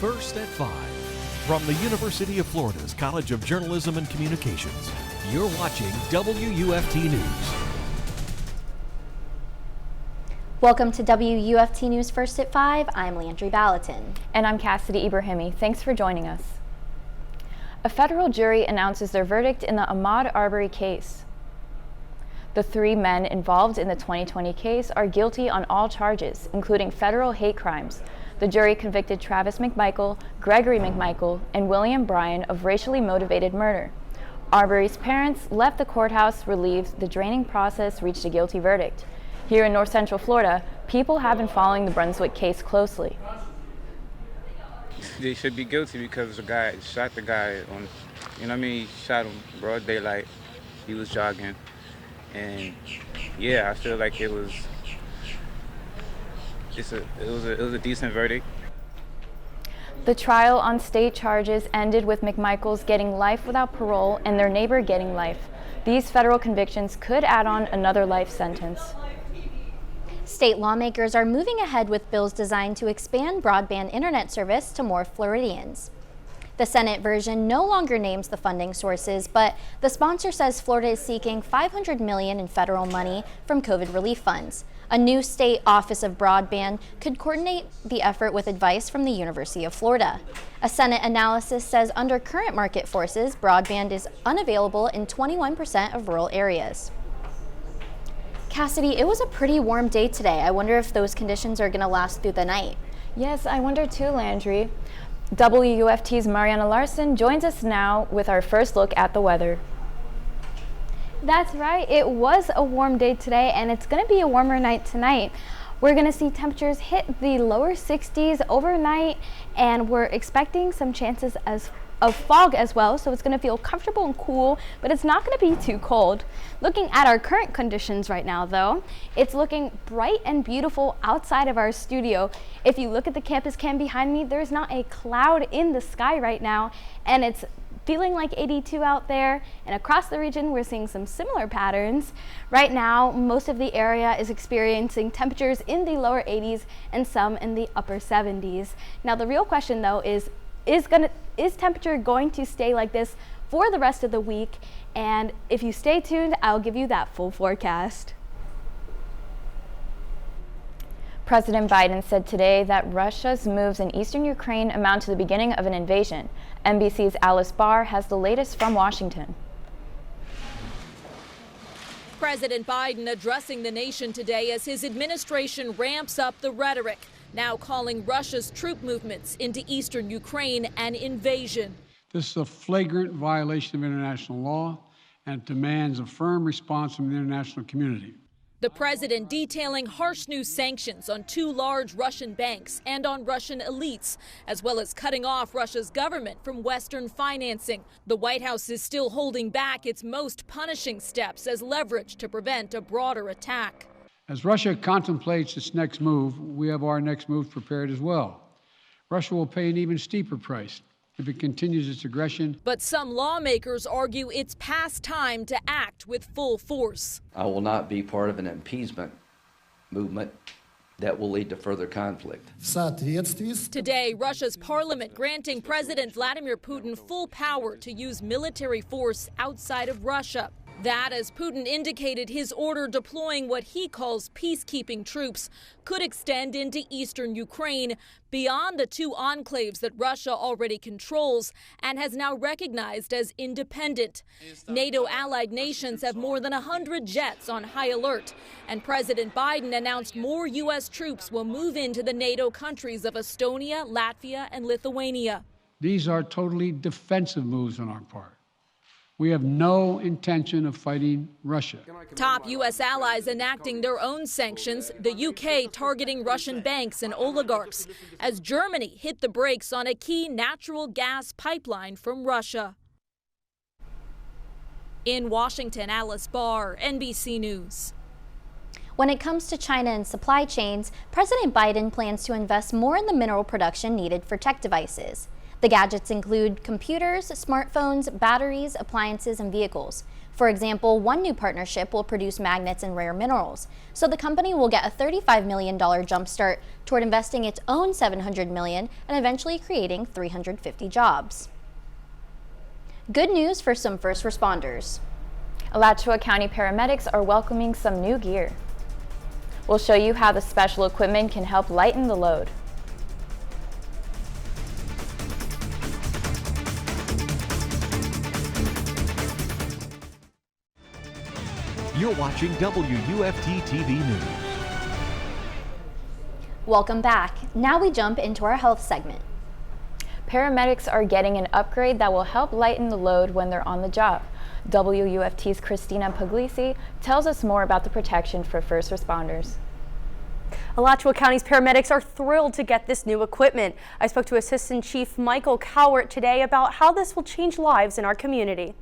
First at 5. From the University of Florida's College of Journalism and Communications, you're watching WUFT News. Welcome to WUFT News First at 5. I'm Landry Baliton. And I'm Kassidy Ebrahimi. Thanks for joining us. A federal jury announces their verdict in the Ahmad Arbory case. The 3 men involved in the 2020 case are guilty on all charges, including federal hate crimes. The jury convicted Travis McMichael, Gregory McMichael, and William Bryan of racially motivated murder. Arbory's parents left the courthouse relieved the draining process reached a guilty verdict. Here in North Central Florida, people have been following the Brunswick case closely. They should be guilty because the guy shot the guy on, he shot him broad daylight. He was jogging. And yeah, I feel like it was a decent verdict. The trial on state charges ended with McMichaels getting life without parole and their neighbor getting life. These federal convictions could add on another life sentence. State lawmakers are moving ahead with bills designed to expand broadband internet service to more Floridians. The Senate version no longer names the funding sources, but the sponsor says Florida is seeking $500 million in federal money from COVID relief funds. A new state Office of Broadband could coordinate the effort with advice from the University of Florida. A Senate analysis says under current market forces, broadband is unavailable in 21% of rural areas. Kassidy, it was a pretty warm day today. I wonder if those conditions are going to last through the night. Yes, I wonder too, Landry. WUFT's Mariana Larsen joins us now with our first look at the weather. That's right. It was a warm day today, and it's going to be a warmer night tonight. We're going to see temperatures hit the lower 60s overnight, and we're expecting some chances of fog as well, so it's going to feel comfortable and cool, but it's not going to be too cold. Looking at our current conditions right now, though, it's looking bright and beautiful outside of our studio. If you look at the campus cam behind me, there's not a cloud in the sky right now, and it's feeling like 82 out there, and across the region we're seeing some similar patterns. Right now, most of the area is experiencing temperatures in the lower 80s and some in the upper 70s. Now the real question though is temperature going to stay like this for the rest of the week? And if you stay tuned, I'll give you that full forecast. President Biden said today that Russia's moves in eastern Ukraine amount to the beginning of an invasion. NBC's Alice Barr has the latest from Washington. President Biden addressing the nation today as his administration ramps up the rhetoric, now calling Russia's troop movements into eastern Ukraine an invasion. This is a flagrant violation of international law, and it demands a firm response from the international community. The president detailing harsh new sanctions on 2 large Russian banks and on Russian elites, as well as cutting off Russia's government from Western financing. The White House is still holding back its most punishing steps as leverage to prevent a broader attack. As Russia contemplates its next move, we have our next move prepared as well. Russia will pay an even steeper price if it continues its aggression. But some lawmakers argue it's past time to act with full force. I will not be part of an appeasement movement that will lead to further conflict. Today, Russia's parliament granting President Vladimir Putin full power to use military force outside of Russia. That, as Putin indicated, his order deploying what he calls peacekeeping troops could extend into eastern Ukraine, beyond the 2 enclaves that Russia already controls and has now recognized as independent. NATO allied nations have more than 100 jets on high alert, and President Biden announced more U.S. troops will move into the NATO countries of Estonia, Latvia, and Lithuania. These are totally defensive moves on our part. We have no intention of fighting Russia. Top U.S. allies enacting their own sanctions, the U.K. targeting Russian banks and oligarchs, as Germany hit the brakes on a key natural gas pipeline from Russia. In Washington, Alice Barr, NBC News. When it comes to China and supply chains, President Biden plans to invest more in the mineral production needed for tech devices. The gadgets include computers, smartphones, batteries, appliances, and vehicles. For example, one new partnership will produce magnets and rare minerals, so the company will get a $35 million jumpstart toward investing its own $700 million and eventually creating 350 jobs. Good news for some first responders. Alachua County paramedics are welcoming some new gear. We'll show you how the special equipment can help lighten the load. You're watching WUFT-TV News. Welcome back. Now we jump into our health segment. Paramedics are getting an upgrade that will help lighten the load when they're on the job. WUFT's Christina Pugliese tells us more about the protection for first responders. Alachua County's paramedics are thrilled to get this new equipment. I spoke to Assistant Chief Michael Cowart today about how this will change lives in our community.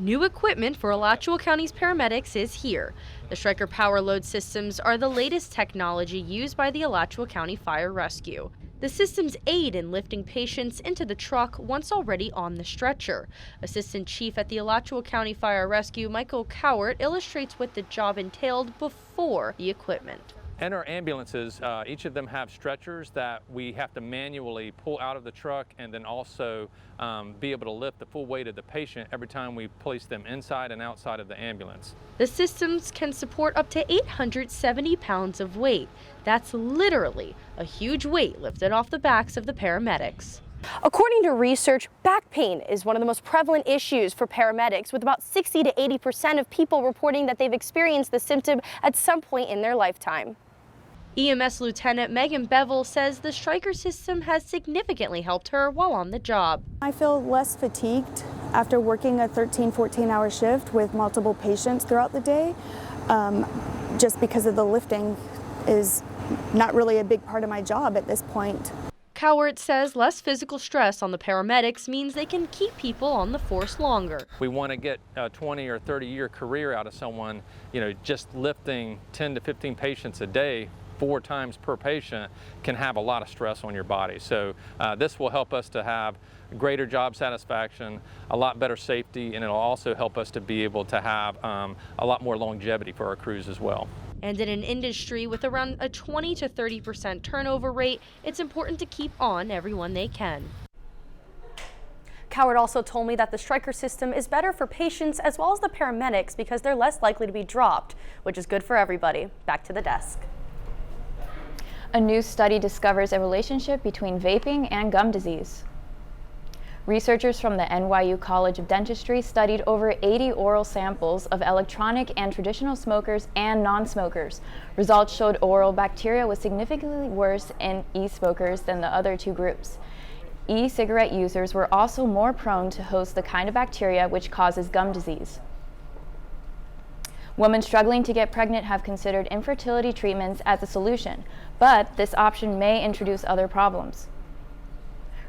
New equipment for Alachua County's paramedics is here. The Stryker Power Load systems are the latest technology used by the Alachua County Fire Rescue. The systems aid in lifting patients into the truck once already on the stretcher. Assistant Chief at the Alachua County Fire Rescue, Michael Cowart, illustrates what the job entailed before the equipment. And our ambulances, each of them have stretchers that we have to manually pull out of the truck and then also be able to lift the full weight of the patient every time we place them inside and outside of the ambulance. The systems can support up to 870 pounds of weight. That's literally a huge weight lifted off the backs of the paramedics. According to research, back pain is one of the most prevalent issues for paramedics, with about 60 to 80% of people reporting that they've experienced the symptom at some point in their lifetime. EMS Lieutenant Megan Bevel says the Stryker system has significantly helped her while on the job. I feel less fatigued after working a 13-14-hour shift with multiple patients throughout the day, just because of the lifting is not really a big part of my job at this point. Cowart says less physical stress on the paramedics means they can keep people on the force longer. We want to get a 20 or 30-year career out of someone, just lifting 10 to 15 patients a day 4 times per patient can have a lot of stress on your body. So this will help us to have greater job satisfaction, a lot better safety, and it'll also help us to be able to have a lot more longevity for our crews as well. And in an industry with around a 20 to 30% turnover rate, it's important to keep on everyone they can. Cowart also told me that the Stryker system is better for patients as well as the paramedics because they're less likely to be dropped, which is good for everybody. Back to the desk. A new study discovers a relationship between vaping and gum disease. Researchers from the NYU College of Dentistry studied over 80 oral samples of electronic and traditional smokers and non-smokers. Results showed oral bacteria was significantly worse in e-smokers than the other two groups. E-cigarette users were also more prone to host the kind of bacteria which causes gum disease. Women struggling to get pregnant have considered infertility treatments as a solution, but this option may introduce other problems.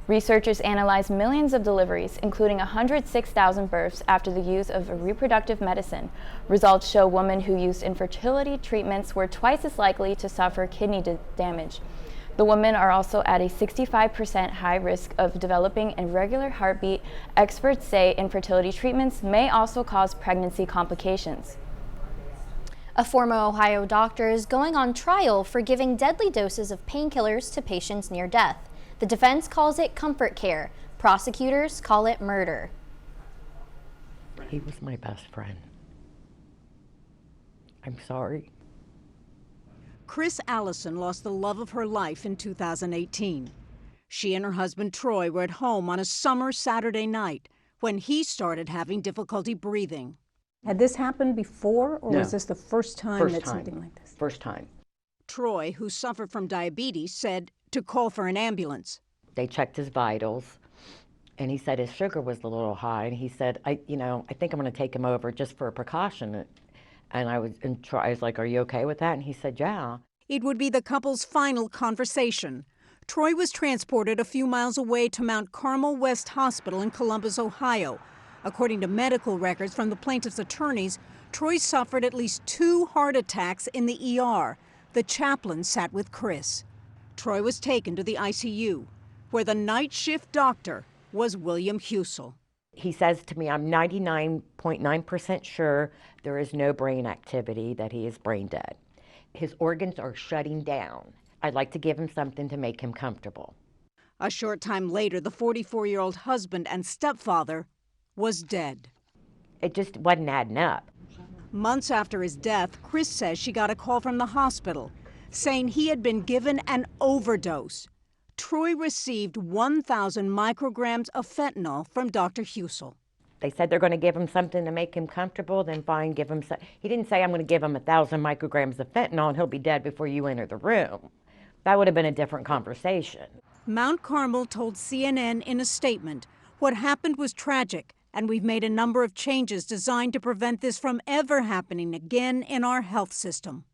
Researchers analyzed millions of deliveries, including 106,000 births after the use of a reproductive medicine. Results show women who used infertility treatments were twice as likely to suffer kidney damage. The women are also at a 65% high risk of developing irregular heartbeat. Experts say infertility treatments may also cause pregnancy complications. A former Ohio doctor is going on trial for giving deadly doses of painkillers to patients near death. The defense calls it comfort care. Prosecutors call it murder. He was my best friend. I'm sorry. Chris Allison lost the love of her life in 2018. She and her husband Troy were at home on a summer Saturday night when he started having difficulty breathing. Had this happened before, or No. was this the first time that something like this? First time. Troy, who suffered from diabetes, said to call for an ambulance. They checked his vitals, and he said his sugar was a little high, and he said, I think I'm going to take him over just for a precaution. And I was like, are you okay with that? And he said, yeah. It would be the couple's final conversation. Troy was transported a few miles away to Mount Carmel West Hospital in Columbus, Ohio. According to medical records from the plaintiff's attorneys, Troy suffered at least 2 heart attacks in the ER. The chaplain sat with Chris. Troy was taken to the ICU, where the night shift doctor was William Husel. He says to me, I'm 99.9% sure there is no brain activity, that he is brain dead. His organs are shutting down. I'd like to give him something to make him comfortable. A short time later, the 44-year-old husband and stepfather was dead. It just wasn't adding up. Months after his death, Chris says she got a call from the hospital saying he had been given an overdose. Troy received 1,000 micrograms of fentanyl from Dr. Husel. They said they're going to give him something to make him comfortable, then fine, give him some. He didn't say, I'm going to give him 1,000 micrograms of fentanyl and he'll be dead before you enter the room. That would have been a different conversation. Mount Carmel told CNN in a statement, what happened was tragic, and we've made a number of changes designed to prevent this from ever happening again in our health system.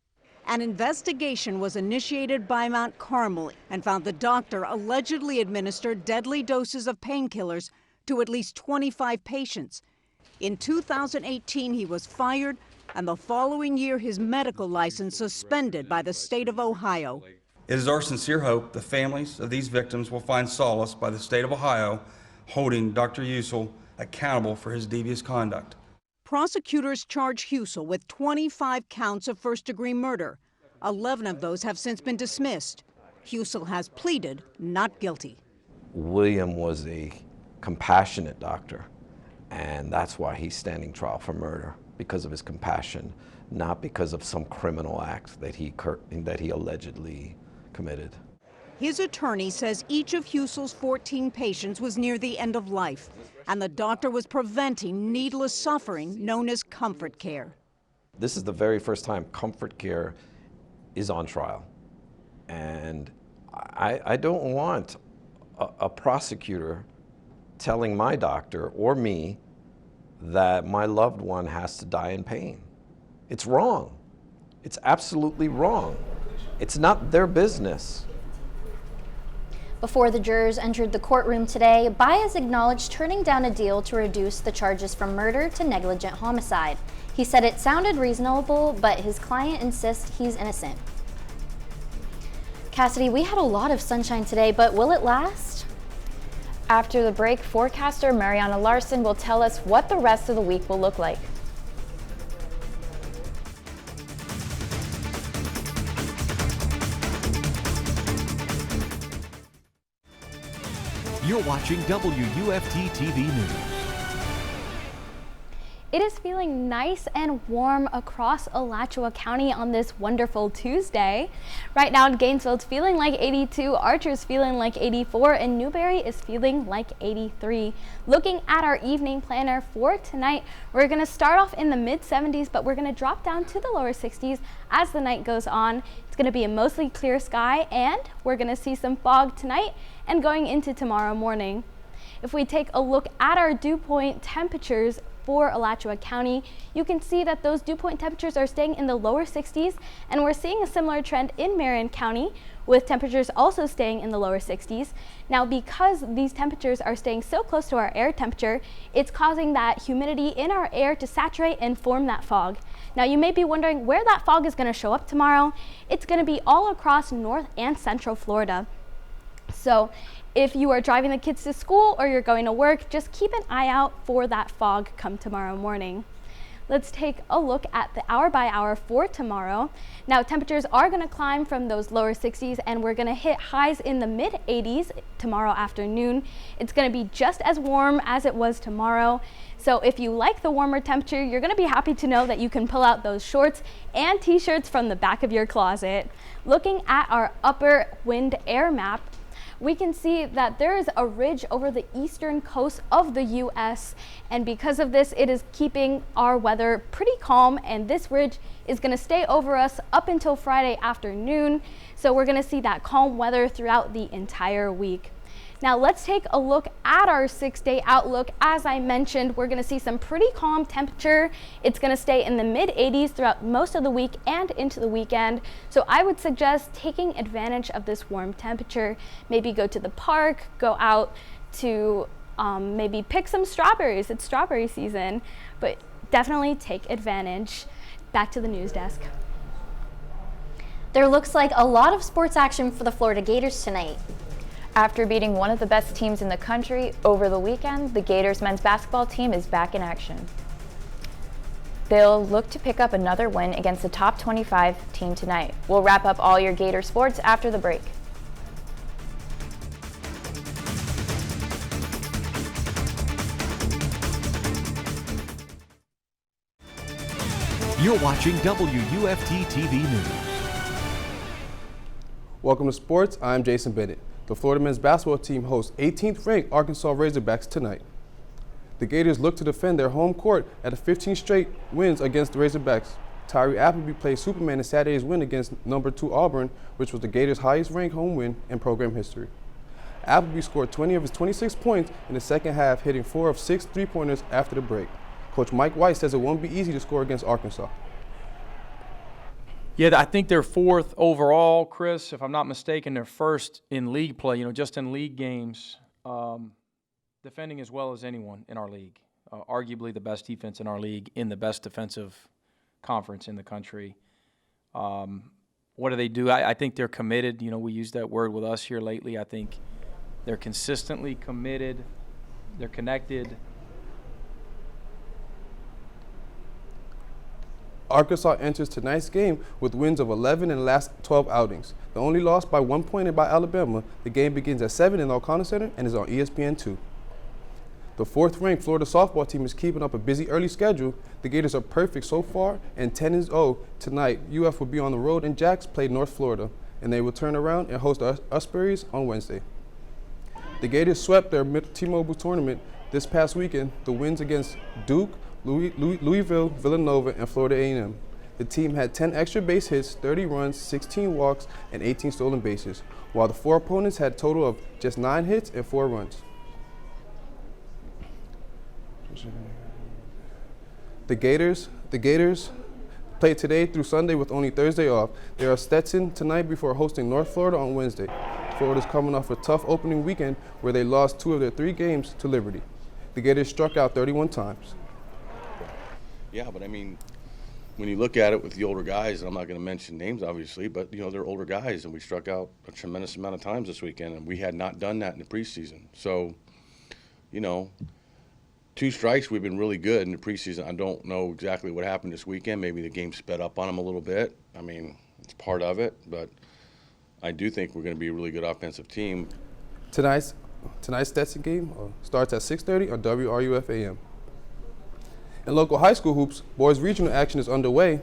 An investigation was initiated by Mount Carmel and found the doctor allegedly administered deadly doses of painkillers to at least 25 patients. In 2018, he was fired, and the following year, his medical license suspended by the state of Ohio. It is our sincere hope the families of these victims will find solace by the state of Ohio holding Dr. Husel accountable for his devious conduct. Prosecutors charge Husel with 25 counts of first-degree murder. 11 of those have since been dismissed. Husel has pleaded not guilty. William was a compassionate doctor, and that's why he's standing trial for murder, because of his compassion, not because of some criminal act that he allegedly committed. His attorney says each of Husel's 14 patients was near the end of life, and the doctor was preventing needless suffering known as comfort care. This is the very first time comfort care is on trial. And I don't want a prosecutor telling my doctor or me that my loved one has to die in pain. It's wrong. It's absolutely wrong. It's not their business. Before the jurors entered the courtroom today, Baez acknowledged turning down a deal to reduce the charges from murder to negligent homicide. He said it sounded reasonable, but his client insists he's innocent. Kassidy, we had a lot of sunshine today, but will it last? After the break, forecaster Mariana Larsen will tell us what the rest of the week will look like. You're watching WUFT-TV News. It is feeling nice and warm across Alachua County on this wonderful Tuesday. Right now, Gainesville's feeling like 82, Archer's feeling like 84, and Newberry is feeling like 83. Looking at our evening planner for tonight, we're going to start off in the mid-70s, but we're going to drop down to the lower 60s as the night goes on. It's going to be a mostly clear sky, and we're going to see some fog tonight and going into tomorrow morning. If we take a look at our dew point temperatures for Alachua County, you can see that those dew point temperatures are staying in the lower 60s, and we're seeing a similar trend in Marion County with temperatures also staying in the lower 60s. Now, because these temperatures are staying so close to our air temperature, it's causing that humidity in our air to saturate and form that fog. Now, you may be wondering where that fog is going to show up tomorrow. It's going to be all across North and Central Florida. So if you are driving the kids to school or you're going to work, just keep an eye out for that fog come tomorrow morning. Let's take a look at the hour by hour for tomorrow. Now, temperatures are going to climb from those lower 60s, and we're going to hit highs in the mid 80s tomorrow afternoon. It's going to be just as warm as it was tomorrow. So if you like the warmer temperature, you're going to be happy to know that you can pull out those shorts and t-shirts from the back of your closet. Looking at our upper wind air map, we can see that there is a ridge over the eastern coast of the U.S. and because of this, it is keeping our weather pretty calm, and this ridge is going to stay over us up until Friday afternoon. So we're going to see that calm weather throughout the entire week. Now let's take a look at our 6-day outlook. As I mentioned, we're going to see some pretty calm temperature. It's going to stay in the mid 80s throughout most of the week and into the weekend. So I would suggest taking advantage of this warm temperature. Maybe go to the park, go out to maybe pick some strawberries. It's strawberry season, but definitely take advantage. Back to the news desk. There looks like a lot of sports action for the Florida Gators tonight. After beating one of the best teams in the country over the weekend, the Gators men's basketball team is back in action. They'll look to pick up another win against the top 25 team tonight. We'll wrap up all your Gator sports after the break. You're watching WUFT-TV News. Welcome to sports. I'm Jason Bennett. The Florida men's basketball team hosts 18th-ranked Arkansas Razorbacks tonight. The Gators look to defend their home court at 15 straight wins against the Razorbacks. Tyree Appleby played Superman in Saturday's win against number 2 Auburn, which was the Gators' highest-ranked home win in program history. Appleby scored 20 of his 26 points in the second half, hitting 4 of 6 three-pointers after the break. Coach Mike White says it won't be easy to score against Arkansas. Yeah, I think they're 4th overall, Chris. If I'm not mistaken, they're 1st in league play, just in league games, defending as well as anyone in our league. Arguably the best defense in our league, in the best defensive conference in the country. What do they do? I think they're committed. We use that word with us here lately. I think they're consistently committed. They're connected. Arkansas enters tonight's game with wins of 11 in the last 12 outings. The only loss by 1 point by Alabama. The game begins at 7 in the O'Connor Center and is on ESPN2. The 4th-ranked Florida softball team is keeping up a busy early schedule. The Gators are perfect so far and 10-0 tonight. UF will be on the road and Jacks play North Florida, and they will turn around and host the Ospreys on Wednesday. The Gators swept their T-Mobile tournament this past weekend. The wins against Duke, Louisville, Villanova, and Florida A&M. The team had 10 extra base hits, 30 runs, 16 walks, and 18 stolen bases, while the 4 opponents had a total of just 9 hits and 4 runs. The Gators play today through Sunday with only Thursday off. They are Stetson tonight before hosting North Florida on Wednesday. Florida's coming off a tough opening weekend where they lost 2 of their 3 games to Liberty. The Gators struck out 31 times. Yeah, but I mean, when you look at it with the older guys, and I'm not going to mention names obviously, but they're older guys, and we struck out a tremendous amount of times this weekend, and we had not done that in the preseason. So, 2 strikes, we've been really good in the preseason. I don't know exactly what happened this weekend. Maybe the game sped up on them a little bit. I mean, it's part of it, but I do think we're going to be a really good offensive team. Tonight's Stetson game starts at 6:30 on WRUF-AM. In local high school hoops, boys regional action is underway.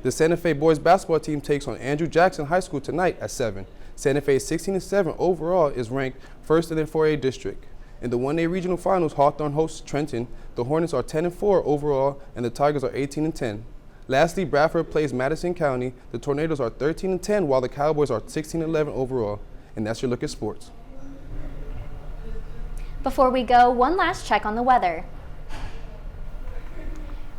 The Santa Fe boys basketball team takes on Andrew Jackson High School tonight at 7. Santa Fe 16-7 overall is ranked 1st in their 4A district. In the 1A regional finals, Hawthorne hosts Trenton. The Hornets are 10-4 overall, and the Tigers are 18-10. Lastly, Bradford plays Madison County. The Tornadoes are 13-10, while the Cowboys are 16-11 overall. And that's your look at sports. Before we go, one last check on the weather.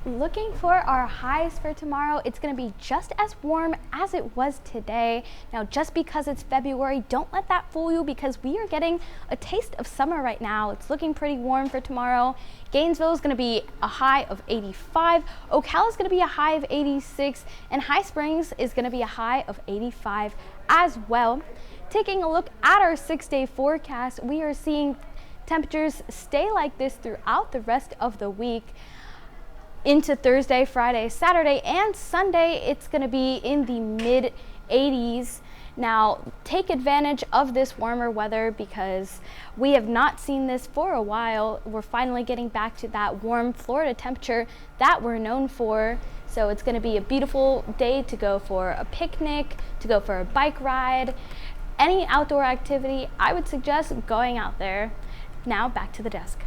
Looking for our highs for tomorrow, it's going to be just as warm as it was today. Now, just because it's February, don't let that fool you, because we are getting a taste of summer right now. It's looking pretty warm for tomorrow. Gainesville is going to be a high of 85. Ocala is going to be a high of 86. And High Springs is going to be a high of 85 as well. Taking a look at our 6-day forecast, we are seeing temperatures stay like this throughout the rest of the week. Into Thursday, Friday, Saturday, and Sunday, it's going to be in the mid-80s. Now, take advantage of this warmer weather because we have not seen this for a while. We're finally getting back to that warm Florida temperature that we're known for. So it's going to be a beautiful day to go for a picnic, to go for a bike ride. Any outdoor activity, I would suggest going out there. Now, back to the desk.